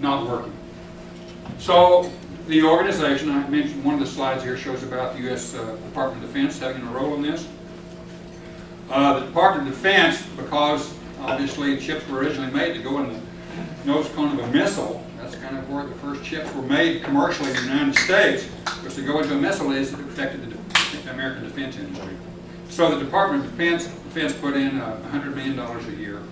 not working. So the organization, I mentioned one of the slides here shows about the U.S. Department of Defense having a role in this. The Department of Defense, because obviously chips were originally made to go in the nose cone of a missile, that's kind of where the first chips were made commercially in the United States, was to go into a missile is it affected the American defense industry. So the Department of Defense put in $100 million a year.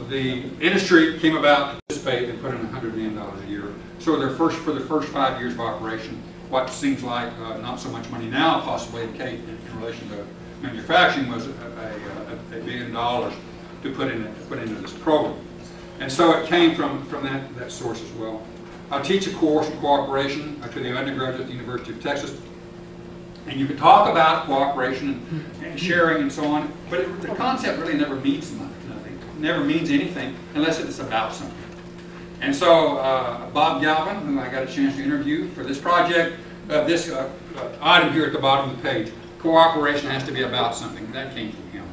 The industry came about to participate and put in $100 million a year. So for the first 5 years of operation, what seems like not so much money now, possibly in relation to manufacturing, was $1 billion to put into this program. And so it came from that source as well. I teach a course in cooperation to the undergraduates at the University of Texas. And you can talk about cooperation and sharing and so on, but the concept really never means nothing. It never means anything unless it's about something. And so Bob Galvin, who I got a chance to interview for this project, this item here at the bottom of the page, cooperation has to be about something. That came from him.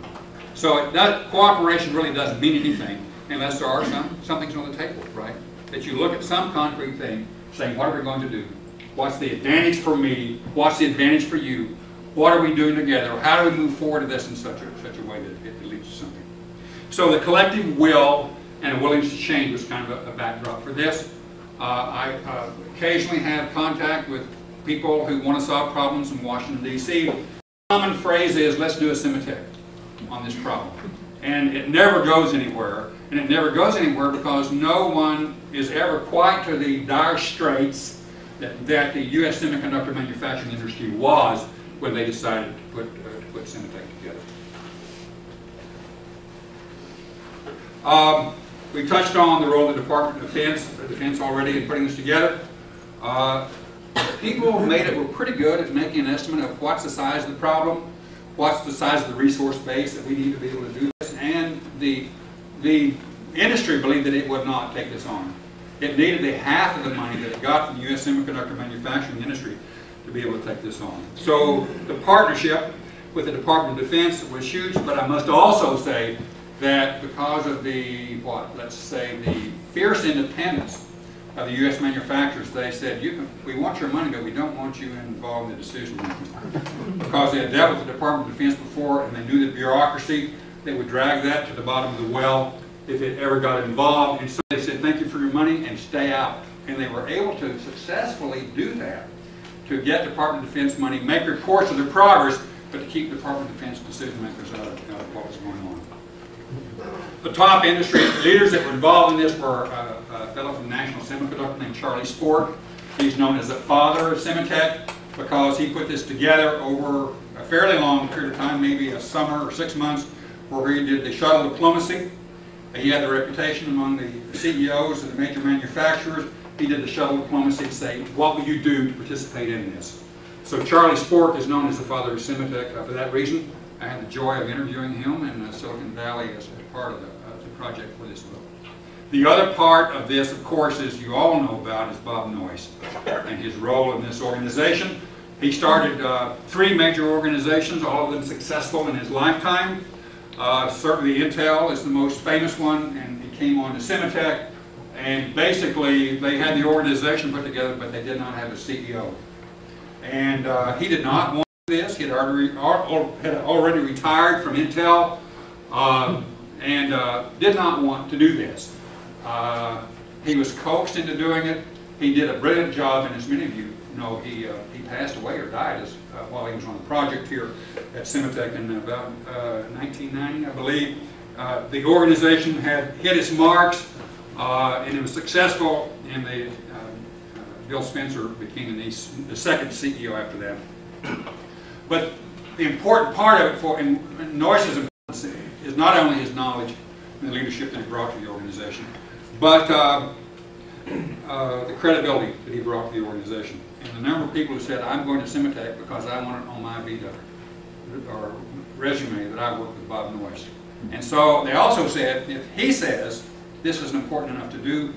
So cooperation really doesn't mean anything unless there are some things on the table, right? That you look at some concrete thing, saying, what are we going to do? What's the advantage for me? What's the advantage for you? What are we doing together? How do we move forward to this in such a way that it leads to something? So the collective will and a willingness to change was kind of a backdrop for this. I occasionally have contact with people who want to solve problems in Washington, D.C. The common phrase is, let's do a Sematech on this problem. And it never goes anywhere. And it never goes anywhere because no one is ever quite to the dire straits that the U.S. semiconductor manufacturing industry was when they decided to put Sematech together. We touched on the role of the Department of Defense already in putting this together. People who made it were pretty good at making an estimate of what's the size of the problem, what's the size of the resource base that we need to be able to do this, and the industry believed that it would not take this on. It needed the half of the money that it got from the U.S. semiconductor manufacturing industry to be able to take this on. So the partnership with the Department of Defense was huge, but I must also say that because of the, let's say, the fierce independence of the U.S. manufacturers, they said, we want your money, but we don't want you involved in the decision making. Because they had dealt with the Department of Defense before, and they knew the bureaucracy, they would drag that to the bottom of the well if it ever got involved. And so they said, thank you for your money and stay out. And they were able to successfully do that, to get Department of Defense money, make reports of their progress, but to keep Department of Defense decision makers out of what was going on. The top industry leaders that were involved in this were a fellow from National Semiconductor named Charlie Spork. He's known as the father of Sematech because he put this together over a fairly long period of time, maybe a summer or 6 months, where he did the shuttle diplomacy. He had the reputation among the CEOs of the major manufacturers. He did the shuttle diplomacy to say, what would you do to participate in this? So Charlie Spork is known as the father of Sematech for that reason. I had the joy of interviewing him in Silicon Valley as part of the project for this book. The other part of this, of course, as you all know about, is Bob Noyce and his role in this organization. He started 3 major organizations, all of them successful in his lifetime. Certainly Intel is the most famous one, and he came on to Sematech, and basically they had the organization put together, but they did not have a CEO. And he did not want this. He had already retired from Intel and did not want to do this. He was coaxed into doing it. He did a brilliant job, and as many of you know, he passed away or died while he was on the project here at Sematech in about 1990, I believe. The organization had hit its marks, and it was successful, and Bill Spencer became the second CEO after that. But the important part of it for Noyce's importance is not only his knowledge and the leadership that he brought to the organization, but the credibility that he brought to the organization. And the number of people who said, I'm going to Sematech because I want it on my vita or resume that I worked with Bob Noyce. And so they also said, if he says this is important enough to do,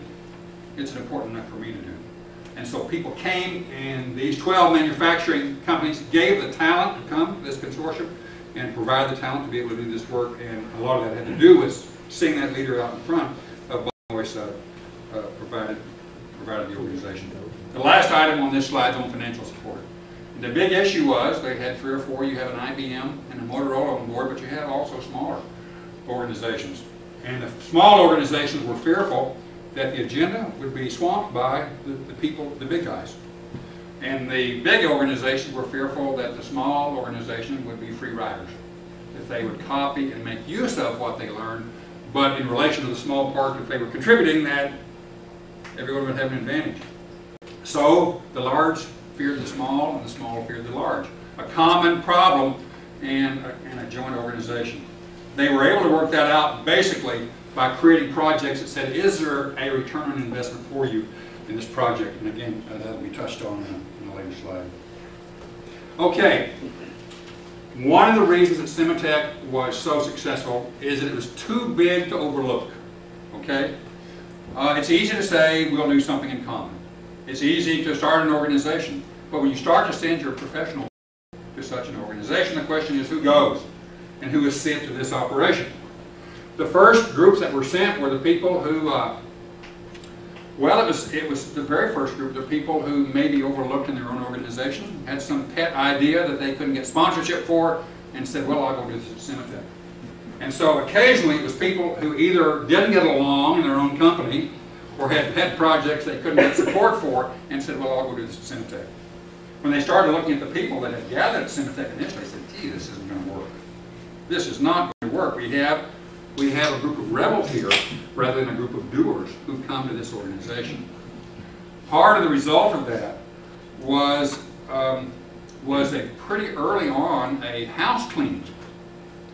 it's important enough for me to do. And so people came, and these 12 manufacturing companies gave the talent to come to this consortium and provide the talent to be able to do this work. And a lot of that had to do with seeing that leader out in front of Bob Noyce providing the organization. The last item on this slide is on financial support. And the big issue was they had 3 or 4. You have an IBM and a Motorola on board, but you have also smaller organizations. And the small organizations were fearful that the agenda would be swamped by the people, the big guys. And the big organizations were fearful that the small organization would be free riders, that they would copy and make use of what they learned, but in relation to the small part that they were contributing, that everyone would have an advantage. So the large feared the small, and the small feared the large. A common problem in a joint organization. They were able to work that out basically by creating projects that said, is there a return on investment for you in this project? And again, that will be touched on in a later slide. Okay, one of the reasons that Sematech was so successful is that it was too big to overlook. Okay, it's easy to say we'll do something in common. It's easy to start an organization, but when you start to send your professional to such an organization, the question is who goes and who is sent to this operation. The first groups that were sent were the people who, well, it was the very first group, the people who may be overlooked in their own organization, had some pet idea that they couldn't get sponsorship for, and said, well, I'll go do this at Sematech. And so occasionally it was people who either didn't get along in their own company, or had pet projects they couldn't get support for, and said, well, I'll go do this at Sematech. When they started looking at the people that had gathered at Sematech initially, they said, gee, this isn't going to work. This is not going to work. We have a group of rebels here rather than a group of doers who've come to this organization. Part of the result of that was a pretty early on a house cleaning,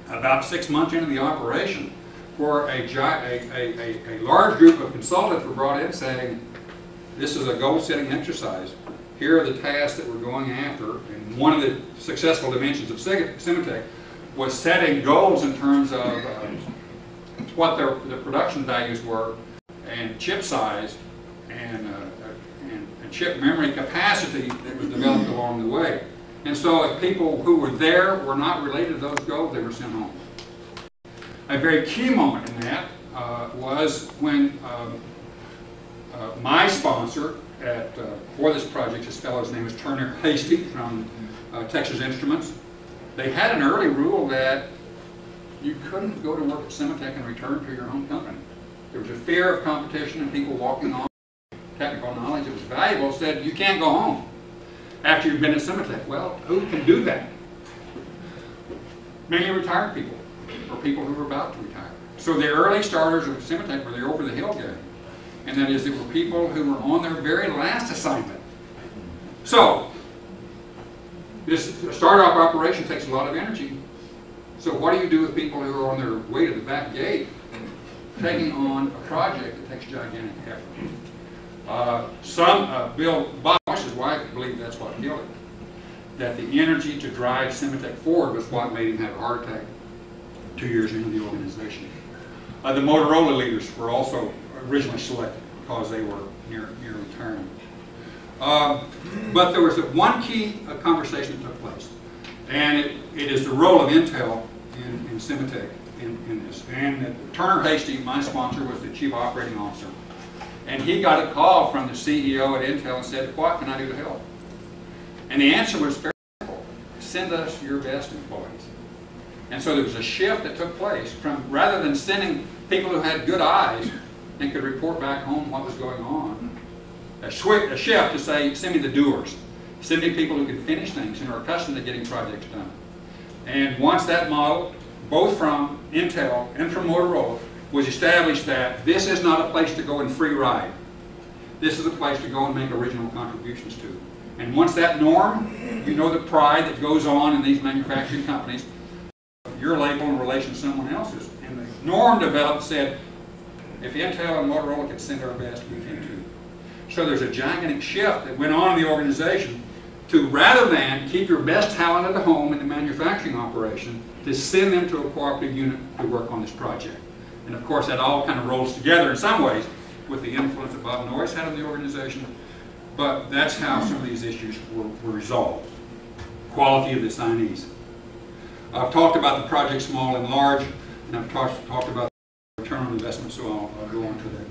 about 6 months into the operation, where a large group of consultants were brought in saying, this is a goal-setting exercise. Here are the tasks that we're going after. And one of the successful dimensions of Sematech was setting goals in terms of what the production values were, and chip size, and chip memory capacity that was developed along the way. And so if people who were there were not related to those goals, they were sent home. A very key moment in that was when my sponsor for this project, this fellow's name is Turner Hasty from Texas Instruments. They had an early rule that you couldn't go to work at Sematech and return to your own company. There was a fear of competition and people walking on technical knowledge that was valuable said, you can't go home after you've been at Sematech. Well, who can do that? Mainly retired people, or people who were about to retire. So the early starters of Sematech were the over-the-hill gang. And that is, they were people who were on their very last assignment. So, this startup operation takes a lot of energy. So what do you do with people who are on their way to the back gate, taking on a project that takes gigantic effort? Bill Bosch's wife believed that's what killed it. That the energy to drive Sematech forward was what made him have a heart attack 2 years into the organization. The Motorola leaders were also originally selected because they were near retirement. But there was one key conversation that took place, and it is the role of Intel in Sematech in this. And Turner Hasty, my sponsor, was the chief operating officer. And he got a call from the CEO at Intel and said, what can I do to help? And the answer was very simple. Send us your best employees. And so there was a shift that took place from, rather than sending people who had good eyes and could report back home what was going on, a shift to say, send me the doers. Send me people who can finish things and are accustomed to getting projects done. And once that model, both from Intel and from Motorola, was established that this is not a place to go and free ride. This is a place to go and make original contributions to. And once that norm, you know the pride that goes on in these manufacturing companies, your label in relation to someone else's. And the norm developed said, if Intel and Motorola could send our best, we can too. So there's a gigantic shift that went on in the organization to, rather than keep your best talent at home in the manufacturing operation, to send them to a cooperative unit to work on this project. And of course that all kind of rolls together in some ways with the influence that Bob Norris had on the organization, but that's how some of these issues were resolved. Quality of the assignees. I've talked about the project small and large, and I've talked about return on investment, so I'll go on to that.